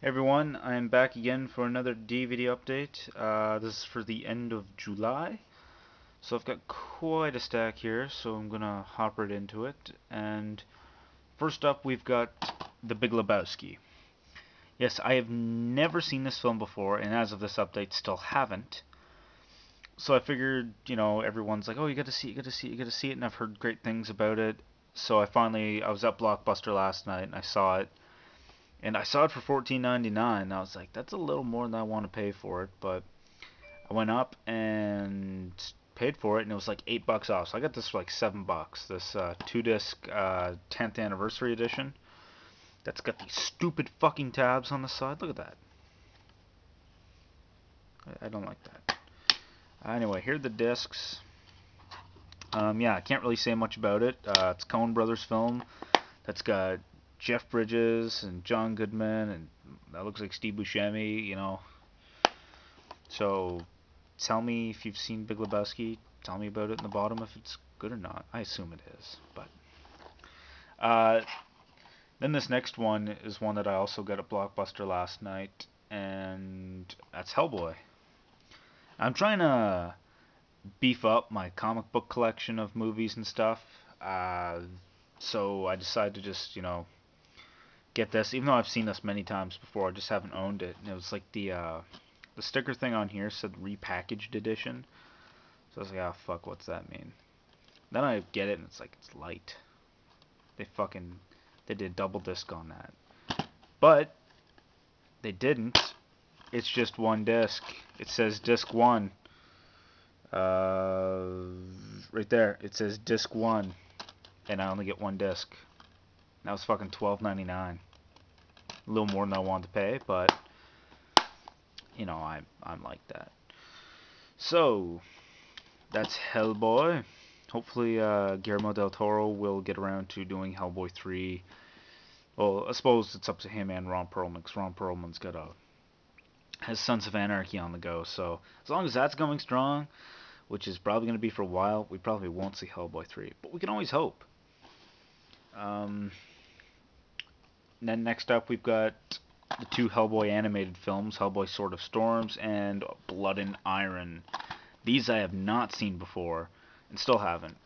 Hey everyone, I'm back again for another DVD update. This is for the end of July. So I've got quite a stack here, so I'm gonna hop right into it. And first up, we've got The Big Lebowski. Yes, I have never seen this film before, and as of this update, still haven't. So I figured, everyone's like, "Oh, you got to see it, you got to see it, you got to see it," and I've heard great things about it. So I was at Blockbuster last night and I saw it. And I saw it for $14.99. I was like, that's a little more than I want to pay for it, but I went up and paid for it, and it was like $8 off. So I got this for like $7. This two-disc 10th anniversary edition. That's got these stupid fucking tabs on the side. Look at that. I don't like that. Anyway, here are the discs. Yeah, I can't really say much about it. It's a Coen Brothers film that's got Jeff Bridges and John Goodman, and that looks like Steve Buscemi. So tell me if you've seen Big Lebowski. Tell me about it in the bottom if it's good or not. I assume it is, but uh, then this next one is one that I also got at Blockbuster last night, and that's Hellboy. I'm trying to beef up my comic book collection of movies and stuff. Uh, so I decided to just get this, even though I've seen this many times before. I just haven't owned it, and it was like the sticker thing on here said repackaged edition. So I was like, oh fuck, what's that mean? Then I get it and it's like, it's light. They did double disc on that. But they didn't. It's just one disc. It says disc 1. Uh, right there. It says disc 1. And I only get one disc. That was fucking $12.99. A little more than I wanted to pay, but I'm like that. So, that's Hellboy. Hopefully, Guillermo del Toro will get around to doing Hellboy 3. Well, I suppose it's up to him and Ron Perlman, because Ron Perlman's has Sons of Anarchy on the go. So as long as that's going strong, which is probably going to be for a while, we probably won't see Hellboy 3. But we can always hope. Um, then next up, we've got the two Hellboy animated films, Hellboy Sword of Storms and Blood and Iron. These I have not seen before, and still haven't.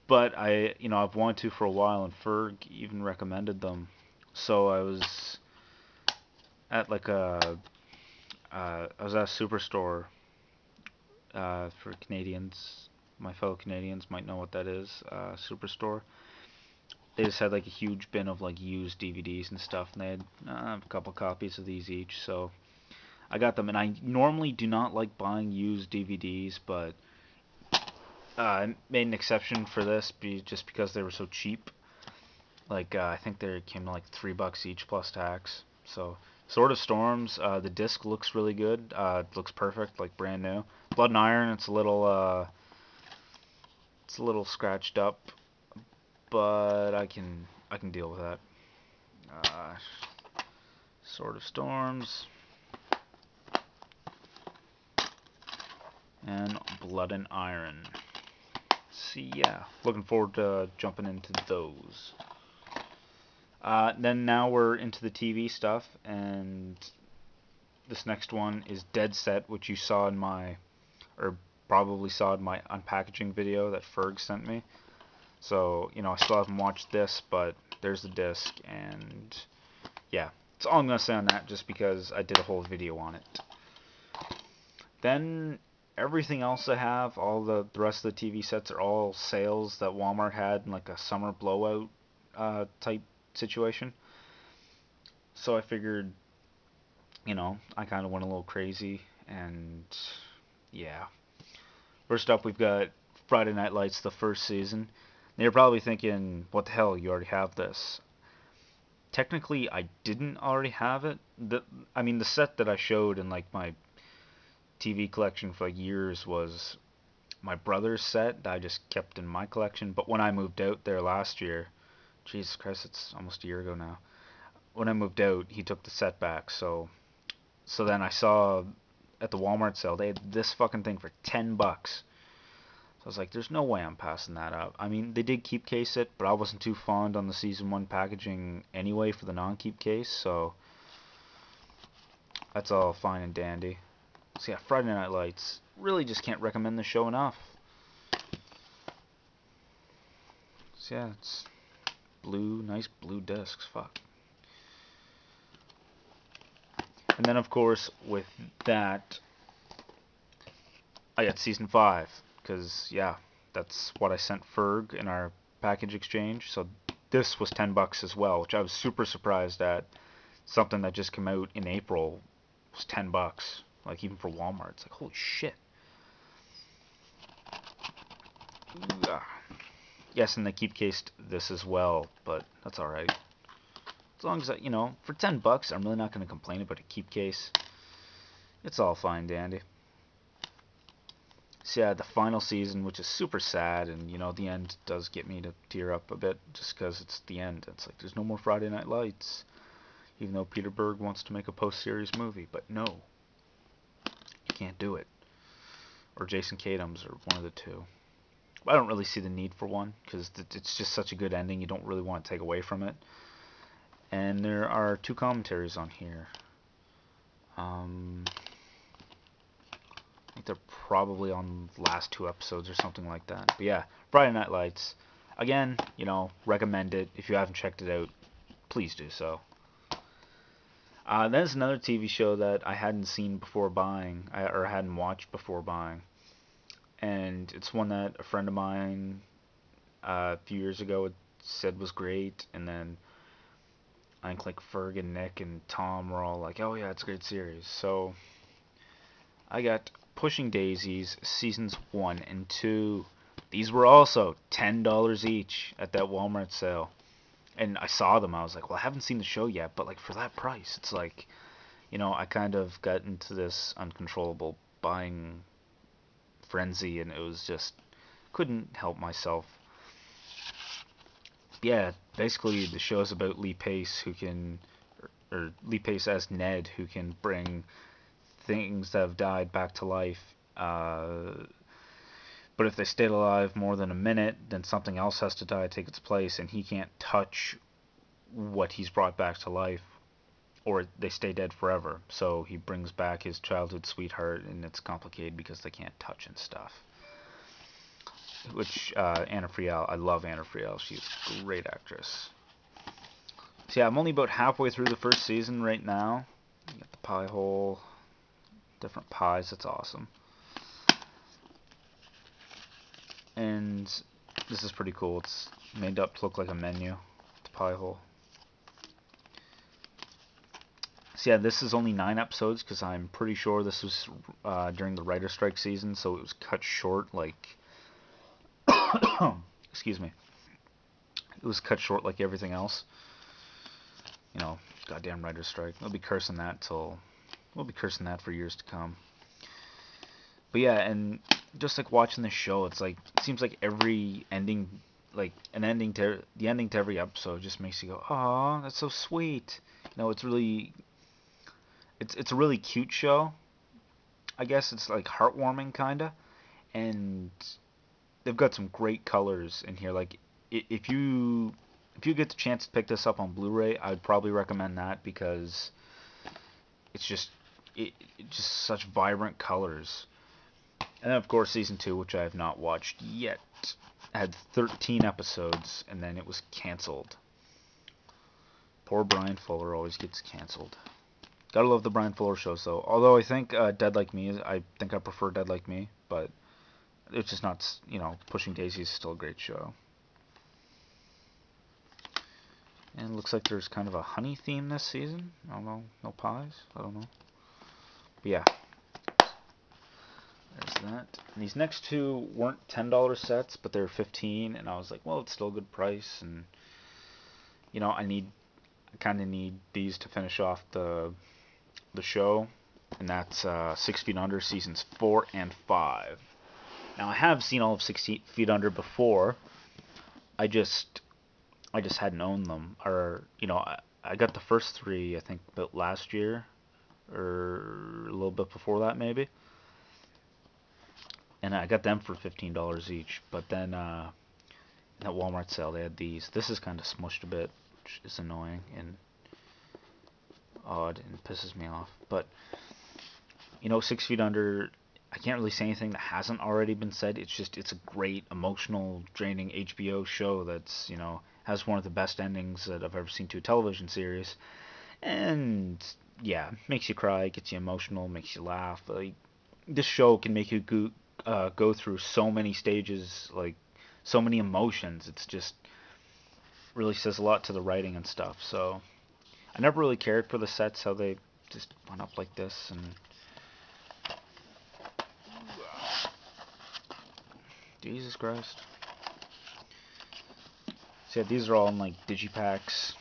But I've wanted to for a while, and Ferg even recommended them. So at like a, I was at a superstore for Canadians. My fellow Canadians might know what that is. Superstore. They just had like a huge bin of like used DVDs and stuff, and they had a couple copies of these each. So I got them, and I normally do not like buying used DVDs, but I made an exception for this just because they were so cheap. Like I think they came to like $3 each plus tax. So Sword of Storms, the disc looks really good. It looks perfect, like brand new. Blood and Iron, it's a little scratched up, but I can deal with that. Uh, Sword of Storms and Blood and Iron. See, yeah, looking forward to jumping into those. Then now we're into the TV stuff, and this next one is Dead Set, which you saw in or probably saw in my unpackaging video that Ferg sent me. So, I still haven't watched this, but there's the disc, and yeah, that's all I'm going to say on that, just because I did a whole video on it. Then, everything else I have, all the rest of the TV sets are all sales that Walmart had in like a summer blowout type situation. So I figured, I kind of went a little crazy, and yeah. First up, we've got Friday Night Lights, the first season. Now you're probably thinking, what the hell, you already have this. Technically, I didn't already have it. The set that I showed in like my TV collection for like years was my brother's set that I just kept in my collection. But when I moved out there last year, Jesus Christ, it's almost a year ago now. When I moved out, he took the set back. So then I saw at the Walmart sale they had this fucking thing for $10. So I was like, there's no way I'm passing that up. I mean, they did keep case it, but I wasn't too fond on the season 1 packaging anyway for the non-keep case, so That's all fine and dandy. So yeah, Friday Night Lights. Really just can't recommend the show enough. So yeah, it's blue, nice blue discs. Fuck. And then of course with that, I got season 5 because yeah, that's what I sent Ferg in our package exchange. So this was $10 as well, which I was super surprised at. Something that just came out in April was $10. Like even for Walmart, it's like holy shit. Yes, and they keep cased this as well, but that's all right. As long as for $10, I'm really not going to complain about a keep case. It's all fine, dandy. So yeah, the final season, which is super sad, and the end does get me to tear up a bit, just because it's the end. It's like there's no more Friday Night Lights, even though Peter Berg wants to make a post-series movie, but no, you can't do it. Or Jason Katims, or one of the two. I don't really see the need for one, because it's just such a good ending, you don't really want to take away from it. And there are 2 commentaries on here. I think they're probably on the last 2 episodes or something like that. But yeah, Friday Night Lights. Again, recommend it. If you haven't checked it out, please do so. There's another TV show that I hadn't seen before buying, or hadn't watched before buying. And it's one that a friend of mine a few years ago said was great. And then I think like Ferg and Nick and Tom were all like, oh yeah, it's a great series. So I got Pushing Daisies seasons 1 and 2. These were also $10 each at that Walmart sale. And I saw them. I was like, well, I haven't seen the show yet, but like for that price, it's like, I kind of got into this uncontrollable buying frenzy, and it was just couldn't help myself. Yeah, basically the show's about Lee Pace, who can, or Lee Pace as Ned, who can bring things that have died back to life. But if they stayed alive more than a minute, then something else has to die to take its place, and he can't touch what he's brought back to life, or they stay dead forever. So he brings back his childhood sweetheart, and it's complicated because they can't touch and stuff. Which, Anna Friel, I love Anna Friel. She's a great actress. So yeah, I'm only about halfway through the first season right now. You got the pie hole, different pies, that's awesome. And this is pretty cool. It's made up to look like a menu. The pie hole. So yeah, this is only 9 episodes because I'm pretty sure this was during the writer strike season, so it was cut short like excuse me. It was cut short like everything else. Goddamn writer strike. We'll be cursing that for years to come. But yeah, and just like watching the show, it's like it seems like every ending, like the ending to every episode just makes you go, "Aw, that's so sweet." It's really, it's a really cute show. I guess it's like heartwarming kinda, and they've got some great colors in here. Like if you get the chance to pick this up on Blu-ray, I'd probably recommend that because it's just just such vibrant colors. And then of course season 2, which I have not watched yet, had 13 episodes and then it was canceled. Poor Brian Fuller always gets canceled. Gotta love the Brian Fuller shows though. Although I think Dead Like Me, I think I prefer Dead Like Me, but it's just not, Pushing Daisies is still a great show. And it looks like there's kind of a honey theme this season. I don't know, no pies, I don't know. But yeah, there's that. And these next 2 weren't $10 sets, but they're 15, and I was like, well, it's still a good price, and I kind of need these to finish off the show, and that's 6 Feet Under seasons 4 and 5. Now I have seen all of 6 Feet Under before. I just hadn't owned them, or I got the first 3 I think about last year, or a little bit before that maybe, and I got them for $15 each. But then in that Walmart sale they had these. This is kind of smushed a bit, which is annoying, and odd and pisses me off. But 6 Feet Under, I can't really say anything that hasn't already been said. It's a great emotional, draining HBO show that's has one of the best endings that I've ever seen to a television series, and yeah, makes you cry, gets you emotional, makes you laugh. Like, this show can make you go through so many stages, like so many emotions. It's just really says a lot to the writing and stuff. So I never really cared for the sets, how they just went up like this, and Jesus Christ. So yeah, these are all in like digipacks.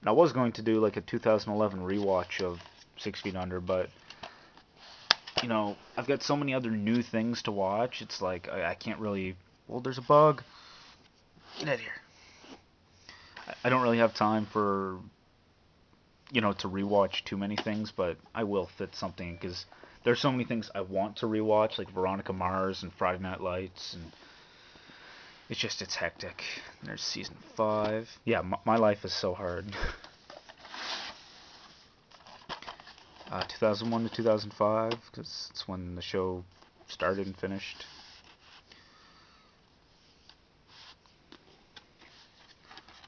And I was going to do like a 2011 rewatch of 6 Feet Under, but I've got so many other new things to watch. It's like I can't really. Well, there's a bug. Get out of here. I don't really have time for to rewatch too many things, but I will fit something because there's so many things I want to rewatch, like Veronica Mars and Friday Night Lights, and it's hectic. And there's season 5. Yeah, my life is so hard. 2001 to 2005, because it's when the show started and finished.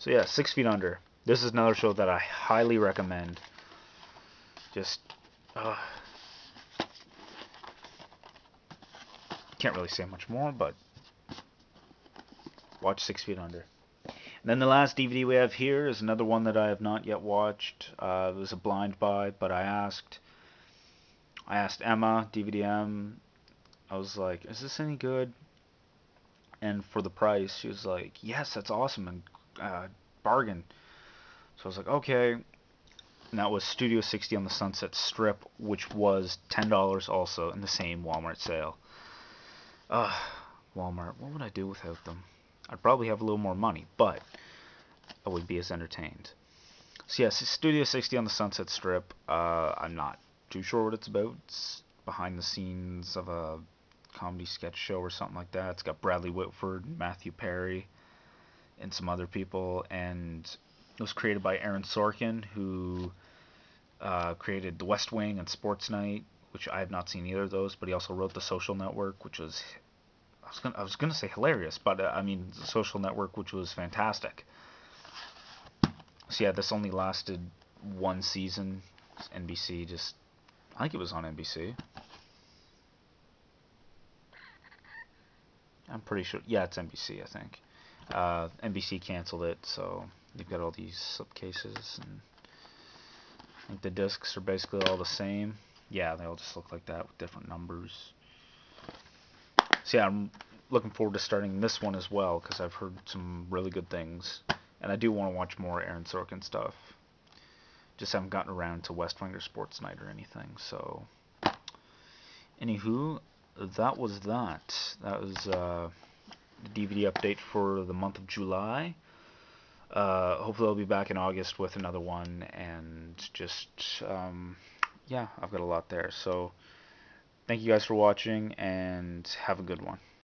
So yeah, 6 Feet Under. This is another show that I highly recommend. Just, can't really say much more, but watch 6 Feet Under. And then the last DVD we have here is another one that I have not yet watched. It was a blind buy, but I asked Emma, DVDM. I was like, "Is this any good?" And for the price, she was like, "Yes, that's awesome and bargain." So I was like, "Okay." And that was Studio 60 on the Sunset Strip, which was $10 also in the same Walmart sale. Walmart, what would I do without them? I'd probably have a little more money, but I wouldn't be as entertained. So yes, Studio 60 on the Sunset Strip. I'm not too sure what it's about. It's behind the scenes of a comedy sketch show or something like that. It's got Bradley Whitford, Matthew Perry, and some other people, and it was created by Aaron Sorkin, who created The West Wing and Sports Night, which I have not seen either of those, but he also wrote The Social Network, which was I was gonna say hilarious, but I mean The Social Network, which was fantastic. So yeah, this only lasted one season. NBC just, I think it was on NBC. I'm pretty sure. Yeah, it's NBC, I think. NBC canceled it, so you've got all these slipcases, and I think the discs are basically all the same. Yeah, they all just look like that with different numbers. So yeah, I'm looking forward to starting this one as well because I've heard some really good things, and I do want to watch more Aaron Sorkin stuff. Just haven't gotten around to West Wing or Sports Night or anything. So, anywho, that was that. That was the DVD update for the month of July. Hopefully I'll be back in August with another one, and just yeah, I've got a lot there. So thank you guys for watching, and have a good one.